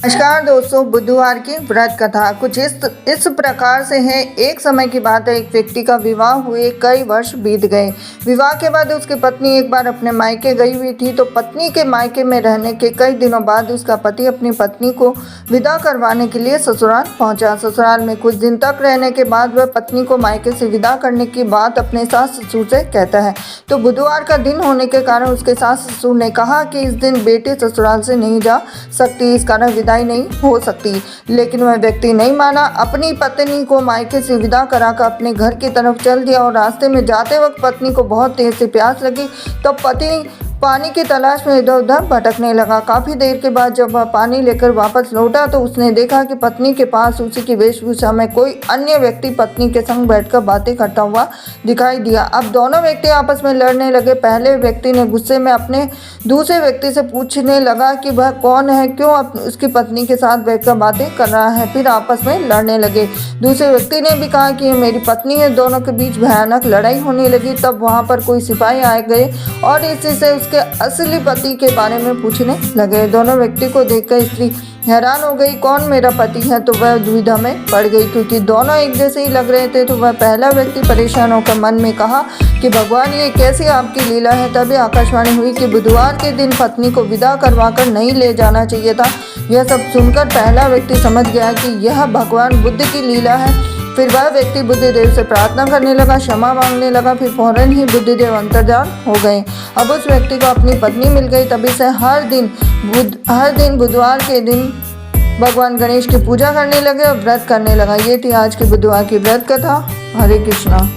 नमस्कार दोस्तों, बुधवार की व्रत कथा कुछ इस प्रकार से है। एक समय की बात है, एक व्यक्ति का विवाह हुए कई वर्ष बीत गए। विवाह के बाद उसकी पत्नी एक बार अपने मायके गई हुई थी, तो पत्नी के मायके में रहने के कई दिनों बाद उसका पति अपनी पत्नी को विदा करवाने के लिए ससुराल पहुंचा। ससुराल में कुछ दिन तक रहने के बाद वह पत्नी को मायके से विदा करने की बात अपने सास ससुर से कहता है। तो बुधवार का दिन होने के कारण उसके सास ससुर ने कहा कि इस दिन बेटी ससुराल से नहीं जा सकती, इस कारण विदाई नहीं हो सकती। लेकिन वह व्यक्ति नहीं माना, अपनी पत्नी को मायके से विदा कराकर अपने घर की तरफ चल दिया और रास्ते में जाते वक्त पत्नी को बहुत तेज से प्यास लगी, तो पति पानी की तलाश में इधर उधर भटकने लगा। काफ़ी देर के बाद जब वह पानी लेकर वापस लौटा तो उसने देखा कि पत्नी के पास उसी की वेशभूषा में कोई अन्य व्यक्ति पत्नी के संग बैठकर बातें करता हुआ दिखाई दिया। अब दोनों व्यक्ति आपस में लड़ने लगे। पहले व्यक्ति ने गुस्से में अपने दूसरे व्यक्ति से पूछने लगा कि वह कौन है, क्यों उसकी पत्नी के साथ बैठकर बातें कर रहा है। फिर आपस में लड़ने लगे। दूसरे व्यक्ति ने भी कहा कि ये मेरी पत्नी है। दोनों के बीच भयानक लड़ाई होने लगी। तब वहाँ पर कोई सिपाही आ गए और इसी से उसके असली पति के बारे में पूछने लगे। दोनों व्यक्ति को देखकर स्त्री हैरान हो गई, कौन मेरा पति है? तो वह दुविधा में पड़ गई, क्योंकि दोनों एक जैसे ही लग रहे थे। तो वह पहला व्यक्ति परेशान होकर मन में कहा कि भगवान, ये कैसी आपकी लीला है। तभी आकाशवाणी हुई कि बुधवार के दिन पत्नी को विदा करवाकर नहीं ले जाना चाहिए था। यह सब सुनकर पहला व्यक्ति समझ गया कि यह भगवान बुद्ध की लीला है। फिर वह व्यक्ति बुद्धिदेव से प्रार्थना करने लगा, क्षमा मांगने लगा। फिर फौरन ही बुद्धिदेव अंतर्धान हो गए। अब उस व्यक्ति को अपनी पत्नी मिल गई। तभी से हर दिन बुधवार के दिन भगवान गणेश की पूजा करने लगे और व्रत करने लगा। ये थी आज की बुधवार की व्रत कथा। हरे कृष्णा।